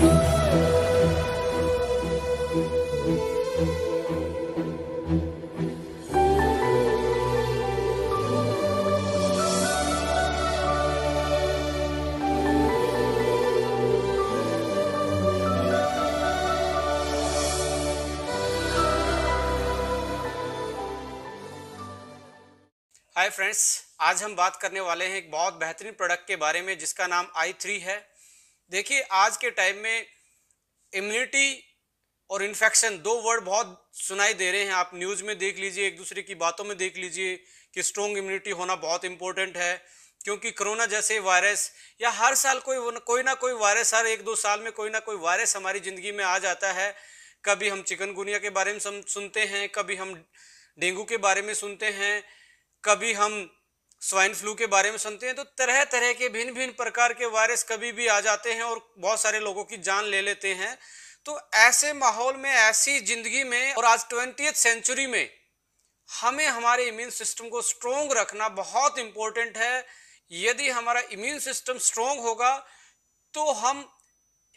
Hi friends, आज हम बात करने वाले हैं एक बहुत बेहतरीन प्रोडक्ट के बारे में जिसका नाम i3 है। देखिए, आज के टाइम में इम्यूनिटी और इन्फेक्शन दो वर्ड बहुत सुनाई दे रहे हैं। आप न्यूज़ में देख लीजिए, एक दूसरे की बातों में देख लीजिए कि स्ट्रॉन्ग इम्यूनिटी होना बहुत इंपॉर्टेंट है, क्योंकि कोरोना जैसे वायरस या हर साल कोई ना कोई वायरस, हर एक दो साल में कोई ना कोई वायरस हमारी ज़िंदगी में आ जाता है। कभी हम चिकनगुनिया के बारे में सुनते हैं, कभी हम डेंगू के बारे में सुनते हैं, कभी हम स्वाइन फ्लू के बारे में सुनते हैं। तो तरह तरह के भिन्न भिन्न प्रकार के वायरस कभी भी आ जाते हैं और बहुत सारे लोगों की जान ले लेते हैं। तो ऐसे माहौल में, ऐसी जिंदगी में और आज 20th सेंचुरी में हमें हमारे इम्यून सिस्टम को स्ट्रोंग रखना बहुत इंपॉर्टेंट है। यदि हमारा इम्यून सिस्टम स्ट्रोंग होगा तो हम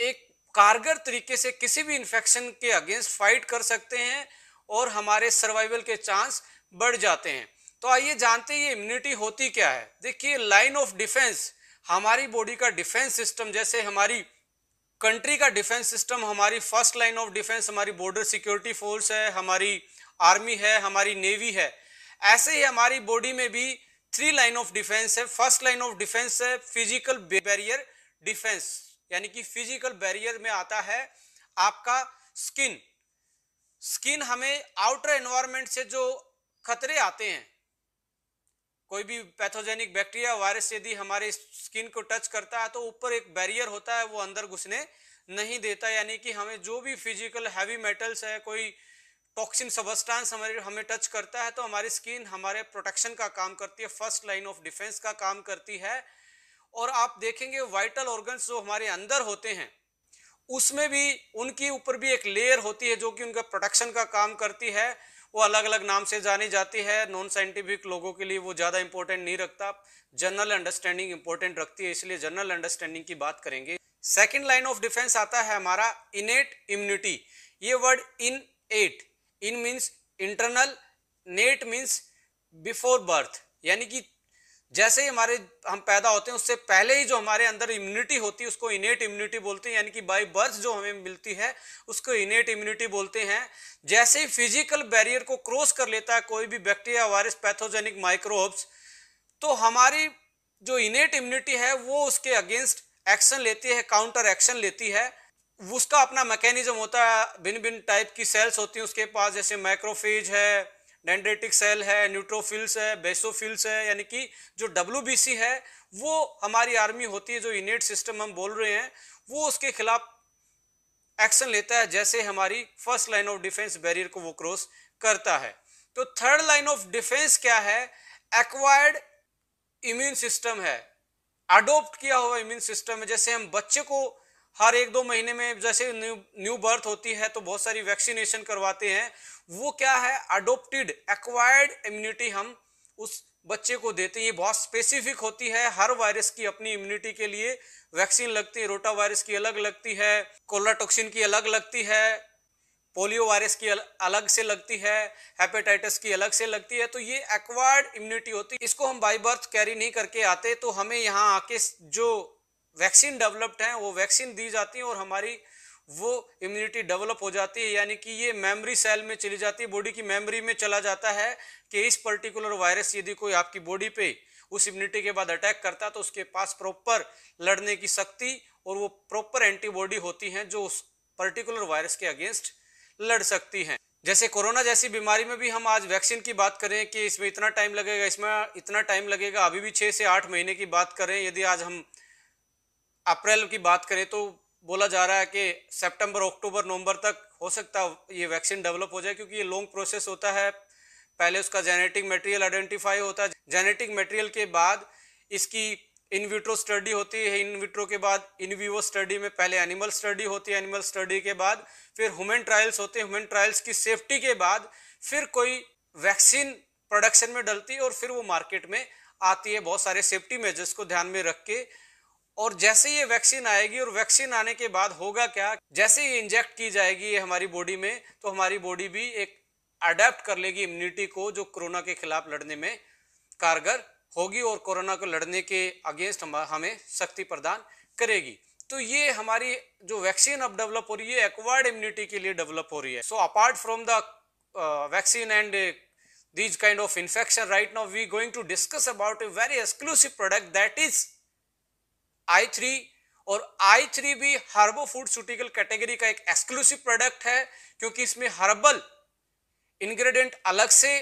एक कारगर तरीके से किसी भी इन्फेक्शन के अगेंस्ट फाइट कर सकते हैं और हमारे सर्वाइवल के चांस बढ़ जाते हैं। तो आइए जानते हैं ये इम्यूनिटी होती क्या है। देखिए, लाइन ऑफ डिफेंस, हमारी बॉडी का डिफेंस सिस्टम, जैसे हमारी कंट्री का डिफेंस सिस्टम, हमारी फर्स्ट लाइन ऑफ डिफेंस हमारी बॉर्डर सिक्योरिटी फोर्स है, हमारी आर्मी है, हमारी नेवी है। ऐसे ही हमारी बॉडी में भी 3 लाइन ऑफ डिफेंस है। फर्स्ट लाइन ऑफ डिफेंस है फिजिकल बैरियर डिफेंस, यानी कि फिजिकल बैरियर में आता है आपका स्किन हमें आउटर एनवायरनमेंट से जो खतरे आते हैं, कोई भी पैथोजेनिक बैक्टीरिया वायरस यदि हमारे स्किन को टच करता है तो ऊपर एक बैरियर होता है, वो अंदर घुसने नहीं देता। यानी कि हमें जो भी फिजिकल हैवी मेटल्स है, कोई टॉक्सिन सबस्टेंस हमें टच करता है तो हमारी स्किन हमारे प्रोटेक्शन का काम करती है, फर्स्ट लाइन ऑफ डिफेंस का काम करती है। और आप देखेंगे वाइटल ऑर्गन्स जो हमारे अंदर होते हैं उसमें भी उनकी ऊपर भी एक लेयर होती है जो कि उनका प्रोटेक्शन का काम करती है। वो अलग अलग नाम से जानी जाती है। नॉन साइंटिफिक लोगों के लिए वो ज़्यादा इंपॉर्टेंट नहीं रखता, जनरल अंडरस्टैंडिंग इंपॉर्टेंट रखती है, इसलिए जनरल अंडरस्टैंडिंग की बात करेंगे। सेकंड लाइन ऑफ डिफेंस आता है हमारा इनेट इम्यूनिटी। ये word in means internal, net means before birth, यानी कि जैसे ही हम पैदा होते हैं उससे पहले ही जो हमारे अंदर इम्यूनिटी होती है उसको इनेट इम्यूनिटी बोलते हैं, यानी कि बाय बर्थ जो हमें मिलती है उसको इनेट इम्यूनिटी बोलते हैं। जैसे ही फिजिकल बैरियर को क्रॉस कर लेता है कोई भी बैक्टीरिया, वायरस, पैथोजेनिक माइक्रोब्स, तो हमारी जो इनेट इम्यूनिटी है वो उसके अगेंस्ट एक्शन लेती है, काउंटर एक्शन लेती है। उसका अपना मैकेनिज्म होता है, भिन्न भिन्न टाइप की सेल्स होती हैं उसके पास, जैसे मैक्रोफेज है, डेंड्रेटिक सेल है, न्यूट्रोफिल्स है, बेसोफिल्स है, यानी कि जो WBC है वो हमारी आर्मी होती है। जो इनेट सिस्टम हम बोल रहे हैं वो उसके खिलाफ एक्शन लेता है जैसे हमारी first line of defence barrier को वो क्रॉस करता है। तो थर्ड लाइन ऑफ डिफेंस क्या है? एक्वायर्ड इम्यून सिस्टम है, अडोप्ट किया हुआ इम्यून सिस्टम है। जैसे हम बच्चे को हर एक दो महीने में जैसे न्यू बर्थ होती है तो बहुत सारी वैक्सीनेशन करवाते हैं, वो क्या है? अडोप्टेड एक्वायर्ड इम्यूनिटी हम उस बच्चे को देते हैं। ये बहुत स्पेसिफिक होती है, हर वायरस की अपनी इम्यूनिटी के लिए वैक्सीन लगती है। रोटा वायरस की अलग लगती है, कोलेरा टॉक्सिन की अलग लगती है, पोलियो वायरस की अलग से लगती है, हेपेटाइटिस की अलग से लगती है। तो ये एक्वायर्ड इम्यूनिटी होती है, इसको हम बाय बर्थ कैरी नहीं करके आते, तो हमें यहाँ आके जो वैक्सीन डेवलप्ड हैं वो वैक्सीन दी जाती है और हमारी वो इम्यूनिटी डेवलप हो जाती है। यानी कि ये मेमोरी सेल में चली जाती है, बॉडी की मेमोरी में चला जाता है कि इस पर्टिकुलर वायरस यदि कोई आपकी बॉडी पे उस इम्यूनिटी के बाद अटैक करता है तो उसके पास प्रॉपर लड़ने की शक्ति और वो प्रॉपर एंटीबॉडी होती हैं जो उस पर्टिकुलर वायरस के अगेंस्ट लड़ सकती हैं। जैसे कोरोना जैसी बीमारी में भी हम आज वैक्सीन की बात करें कि इसमें इतना टाइम लगेगा, इसमें इतना टाइम लगेगा, अभी भी 6 से 8 महीने की बात करें। यदि आज हम अप्रैल की बात करें तो बोला जा रहा है कि सितंबर, अक्टूबर, नवंबर तक हो सकता है ये वैक्सीन डेवलप हो जाए, क्योंकि ये लॉन्ग प्रोसेस होता है। पहले उसका जेनेटिक मटेरियल आइडेंटिफाई होता है, जेनेटिक मटेरियल के बाद इसकी इन विट्रो स्टडी होती है, इन विट्रो के बाद इन विवो स्टडी में पहले एनिमल स्टडी होती है, एनिमल स्टडी के बाद फिर ह्यूमन ट्रायल्स होते हैं, ह्यूमन ट्रायल्स की सेफ्टी के बाद फिर कोई वैक्सीन प्रोडक्शन में डलती है और फिर वो मार्केट में आती है। बहुत सारे सेफ्टी मेजर्स को ध्यान में रख के और जैसे ये वैक्सीन आएगी और वैक्सीन आने के बाद होगा क्या, जैसे ये इंजेक्ट की जाएगी ये हमारी बॉडी में, तो हमारी बॉडी भी एक अडेप्ट कर लेगी इम्यूनिटी को, जो कोरोना के खिलाफ लड़ने में कारगर होगी और कोरोना को लड़ने के अगेंस्ट हमें शक्ति प्रदान करेगी। तो ये हमारी जो वैक्सीन अब डेवलप हो रही है एक्वायर्ड इम्यूनिटी के लिए डेवलप हो रही है। So apart from the vaccine and these kind of infection, right now we going to discuss about a very exclusive product that is I3। और I3 भी हर्बो फूडस्यूटिकल कैटेगरी का एक एक्सक्लूसिव प्रोडक्ट है, क्योंकि इसमें हर्बल इंग्रेडिएंट अलग से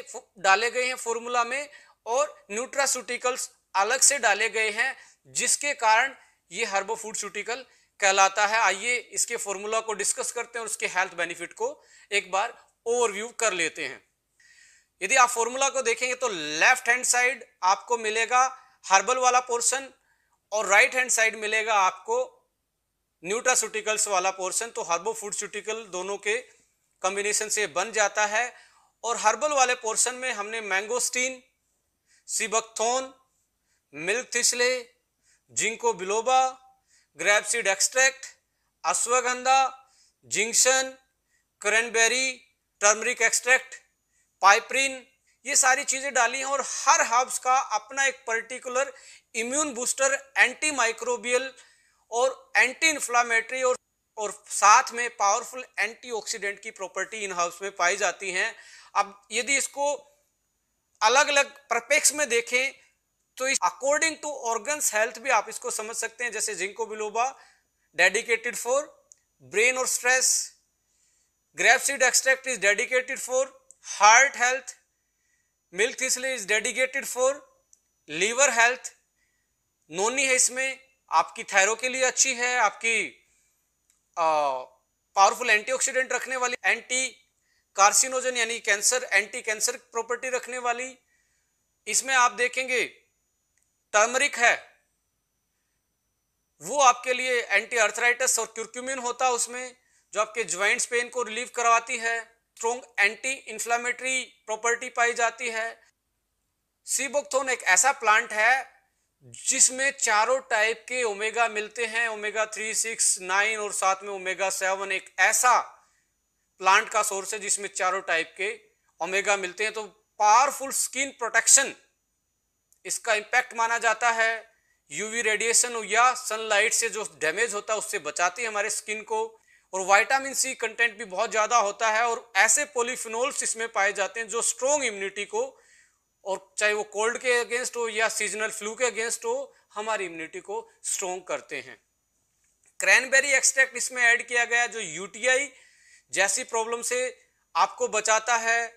डाले गए हैं फॉर्मूला में और न्यूट्रास्यूटिकल्स अलग से डाले गए हैं, जिसके कारण ये हर्बो फूडस्यूटिकल कहलाता है। आइए इसके फॉर्मूला को डिस्कस करते हैं और उसके हेल्थ बेनिफिट को एक बार ओवरव्यू कर लेते हैं। यदि आप फॉर्मूला को देखेंगे तो लेफ्ट हैंड साइड आपको मिलेगा हर्बल वाला पोर्शन और राइट हैंड साइड मिलेगा आपको न्यूट्रास्यूटिकल्स वाला पोर्शन। तो हर्बो फूडस्यूटिकल दोनों के कॉम्बिनेशन से बन जाता है। और हर्बल वाले पोर्शन में हमने mangosteen, seabuckthorn, milk thistle, ginkgo biloba, grapeseed extract, ashwagandha, जिंक्शन, क्रैनबेरी, टर्मरिक एक्सट्रैक्ट, पाइपरिन, ये सारी चीजें डाली हैं। और हर हर्ब्स का अपना एक particular immune booster, anti microbial और एंटी इंफ्लामेटरी और साथ में पावरफुल एंटीऑक्सीडेंट की प्रॉपर्टी इन हर्ब्स में पाई जाती हैं। अब यदि इसको अलग अलग परपेक्स में देखें तो अकॉर्डिंग टू ऑर्गन्स हेल्थ भी आप इसको समझ सकते हैं। जैसे ginkgo biloba dedicated for brain और stress, grapeseed extract is dedicated for heart health, milk thistle is dedicated for liver health, noni है इसमें आपकी थायरो के लिए अच्छी है, आपकी पावरफुल एंटीऑक्सीडेंट रखने वाली, एंटी कार्सिनोजन यानी कैंसर, एंटी कैंसर प्रॉपर्टी रखने वाली। इसमें आप देखेंगे टर्मरिक है, वो आपके लिए एंटी अर्थराइटिस और क्यूरक्यूमिन होता है उसमें, जो आपके ज्वाइंट्स पेन को रिलीव करवाती है। स्ट्रॉन्ग एंटी इंफ्लामेटरी प्रॉपर्टी पाई जाती है। सीबकथोर्न एक ऐसा प्लांट है जिसमें चारों टाइप के ओमेगा मिलते हैं, ओमेगा 3, 6, 9 और साथ में ओमेगा 7। एक ऐसा प्लांट का सोर्स है जिसमें चारों टाइप के ओमेगा मिलते हैं। तो पावरफुल स्किन प्रोटेक्शन इसका इंपैक्ट माना जाता है। यूवी रेडिएशन या सनलाइट से जो डैमेज होता है उससे बचाती है हमारे स्किन को। और विटामिन सी कंटेंट भी बहुत ज्यादा होता है और ऐसे पॉलीफिनोल्स इसमें पाए जाते हैं जो स्ट्रॉन्ग इम्यूनिटी को, और चाहे वो कोल्ड के अगेंस्ट हो या सीजनल फ्लू के अगेंस्ट हो, हमारी इम्यूनिटी को स्ट्रॉन्ग करते हैं। क्रैनबेरी एक्सट्रैक्ट इसमें ऐड किया गया जो यूटीआई जैसी प्रॉब्लम से आपको बचाता है।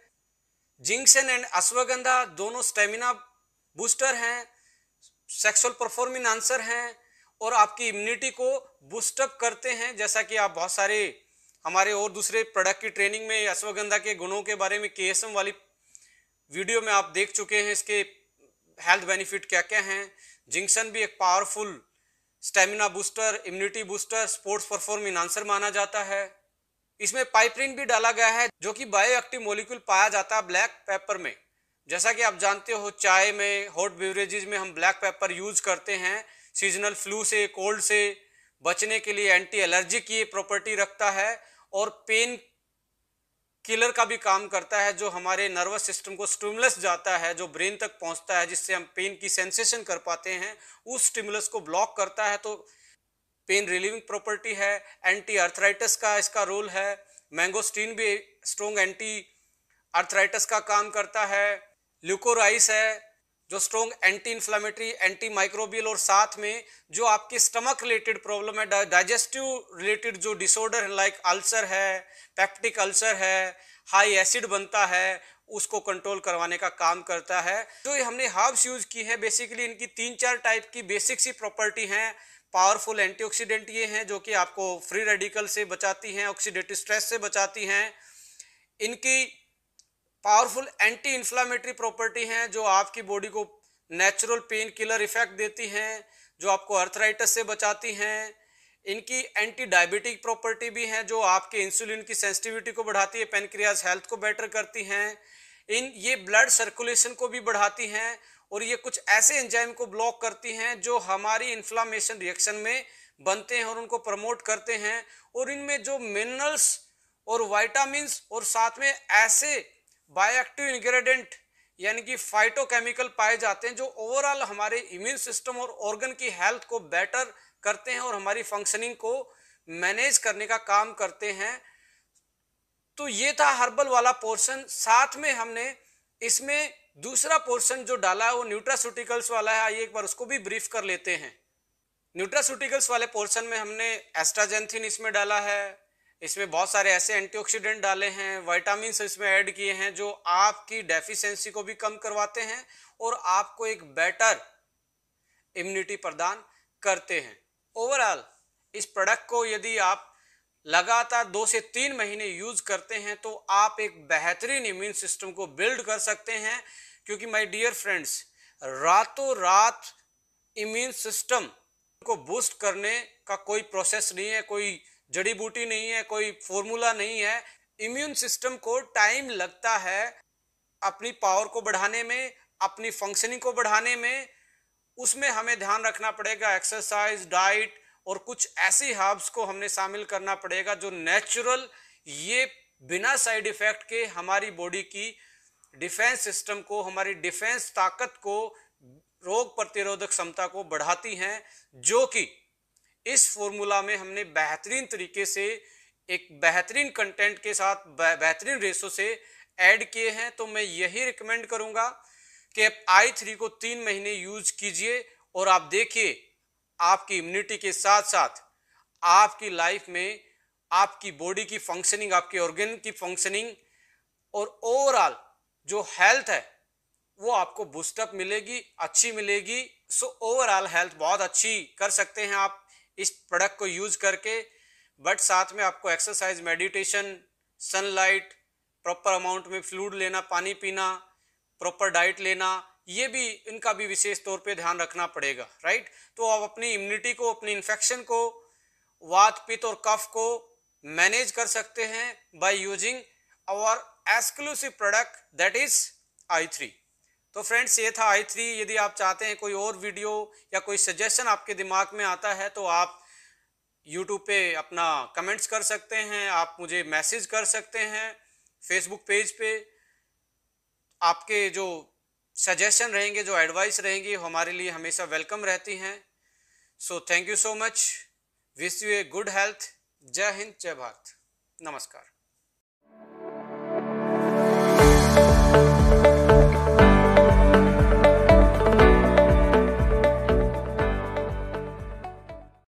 जिंक्शन एंड अश्वगंधा दोनों स्टेमिना बूस्टर हैं, सेक्सुअल परफॉर्म एनहांसर हैं और आपकी इम्यूनिटी को बूस्टअप करते हैं। जैसा कि आप बहुत सारे हमारे और दूसरे प्रोडक्ट की ट्रेनिंग में अश्वगंधा के गुणों के बारे में केएसएम वाली वीडियो में आप देख चुके हैं, इसके हेल्थ बेनिफिट क्या क्या हैं। जिंक्शन भी एक powerful stamina booster, immunity booster, sports perform enhancer माना जाता है। इसमें पाइपरिन भी डाला गया है जो कि बायोएक्टिव मॉलिक्यूल पाया जाता है ब्लैक पेपर में। जैसा कि आप जानते हो चाय में, हॉट बेवरेजेस में हम ब्लैक पेपर यूज करते हैं सीजनल फ्लू से, कोल्ड से बचने के लिए। एंटी एलर्जिक ये प्रॉपर्टी रखता है और पेन किलर का भी काम करता है, जो हमारे नर्वस सिस्टम को स्टिमुलस जाता है, जो ब्रेन तक पहुंचता है, जिससे हम पेन की सेंसेशन कर पाते हैं, उस स्टिमुलस को ब्लॉक करता है। तो पेन रिलीविंग प्रॉपर्टी है। एंटी अर्थराइटिस का इसका रोल है। मैंगोस्टीन भी स्ट्रॉन्ग एंटी अर्थराइटिस का काम करता है। ल्यूकोराइस है जो strong anti inflammatory, anti microbial, और साथ में जो आपके स्टमक रिलेटेड प्रॉब्लम है, डाइजेस्टिव रिलेटेड जो डिसऑर्डर है लाइक अल्सर है, पेप्टिक अल्सर है, हाई एसिड बनता है, उसको कंट्रोल करवाने का काम करता है। जो हमने हर्ब्स यूज की है बेसिकली इनकी 3-4 टाइप की बेसिक सी प्रॉपर्टी हैं। पावरफुल एंटीऑक्सीडेंट ये हैं जो कि आपको फ्री रेडिकल से बचाती हैं, ऑक्सीडेटिव स्ट्रेस से बचाती हैं। इनकी पावरफुल एंटी इंफ्लेमेटरी प्रॉपर्टी हैं जो आपकी बॉडी को नेचुरल पेन किलर इफेक्ट देती हैं, जो आपको अर्थराइटिस से बचाती हैं। इनकी एंटी डायबिटिक प्रॉपर्टी भी हैं जो आपके इंसुलिन की सेंसिटिविटी को बढ़ाती है, पेनक्रियाज हेल्थ को बेटर करती हैं। ये ब्लड सर्कुलेशन को भी बढ़ाती हैं और ये कुछ ऐसे एंजाइम को ब्लॉक करती हैं जो हमारी इन्फ्लामेशन रिएक्शन में बनते हैं और उनको प्रमोट करते हैं। और इनमें जो मिनरल्स और विटामिन्स और साथ में ऐसे बायोएक्टिव इंग्रेडिएंट यानी कि फाइटोकेमिकल पाए जाते हैं जो ओवरऑल हमारे इम्यून सिस्टम और ऑर्गन की हेल्थ को बेटर करते हैं और हमारी फंक्शनिंग को मैनेज करने का काम करते हैं। तो ये था हर्बल वाला पोर्शन। साथ में हमने इसमें दूसरा पोर्शन जो डाला है वो न्यूट्रास्यूटिकल्स वाला है। आइए एक बार उसको भी ब्रीफ कर लेते हैं। न्यूट्रास्यूटिकल्स वाले पोर्शन में हमने एस्ट्राजेंथिन इसमें डाला है, इसमें बहुत सारे ऐसे एंटीऑक्सीडेंट डाले हैं, विटामिन इसमें ऐड किए हैं जो आपकी डेफिशिएंसी को भी कम करवाते हैं और आपको एक बेटर इम्यूनिटी प्रदान करते हैं। ओवरऑल इस प्रोडक्ट को यदि आप लगातार 2 से 3 महीने यूज करते हैं तो आप एक बेहतरीन इम्यून सिस्टम को बिल्ड कर सकते हैं। क्योंकि माय डियर फ्रेंड्स, रातों रात इम्यून सिस्टम को बूस्ट करने का कोई प्रोसेस नहीं है, कोई जड़ी बूटी नहीं है, कोई फॉर्मूला नहीं है। इम्यून सिस्टम को टाइम लगता है अपनी पावर को बढ़ाने में, अपनी फंक्शनिंग को बढ़ाने में। उसमें हमें ध्यान रखना पड़ेगा एक्सरसाइज, डाइट और कुछ ऐसी हर्ब्स को हमने शामिल करना पड़ेगा जो नेचुरल, ये बिना साइड इफेक्ट के हमारी बॉडी की डिफेंस सिस्टम को, हमारी डिफेंस ताकत को, रोग प्रतिरोधक क्षमता को बढ़ाती हैं, जो कि इस फॉर्मूला में हमने बेहतरीन तरीके से एक बेहतरीन कंटेंट के साथ बेहतरीन रेशो से ऐड किए हैं। तो मैं यही रिकमेंड करूंगा कि आप i3 को 3 महीने यूज कीजिए और आप देखिए आपकी इम्यूनिटी के साथ साथ आपकी लाइफ में आपकी बॉडी की फंक्शनिंग, आपके ऑर्गन की फंक्शनिंग और ओवरऑल जो हेल्थ है वो आपको बूस्टअप मिलेगी, अच्छी मिलेगी। सो ओवरऑल हेल्थ बहुत अच्छी कर सकते हैं आप इस प्रोडक्ट को यूज करके। बट साथ में आपको exercise, meditation, sunlight, proper amount में फ्लूइड लेना, पानी पीना, प्रॉपर डाइट लेना, ये भी, इनका भी विशेष तौर पे ध्यान रखना पड़ेगा, राइट। तो आप अपनी इम्यूनिटी को, अपनी इन्फेक्शन को, वात, पित्त और कफ को मैनेज कर सकते हैं by using our exclusive product that is i3। तो फ्रेंड्स, ये था i3। यदि आप चाहते हैं कोई और वीडियो या कोई सजेशन आपके दिमाग में आता है तो आप यूट्यूब पे अपना कमेंट्स कर सकते हैं, आप मुझे मैसेज कर सकते हैं फेसबुक पेज पे। आपके जो सजेशन रहेंगे, जो एडवाइस रहेंगी, हमारे लिए हमेशा वेलकम रहती हैं। So thank you so much, wish U a good health. जय हिंद, जय भारत, नमस्कार।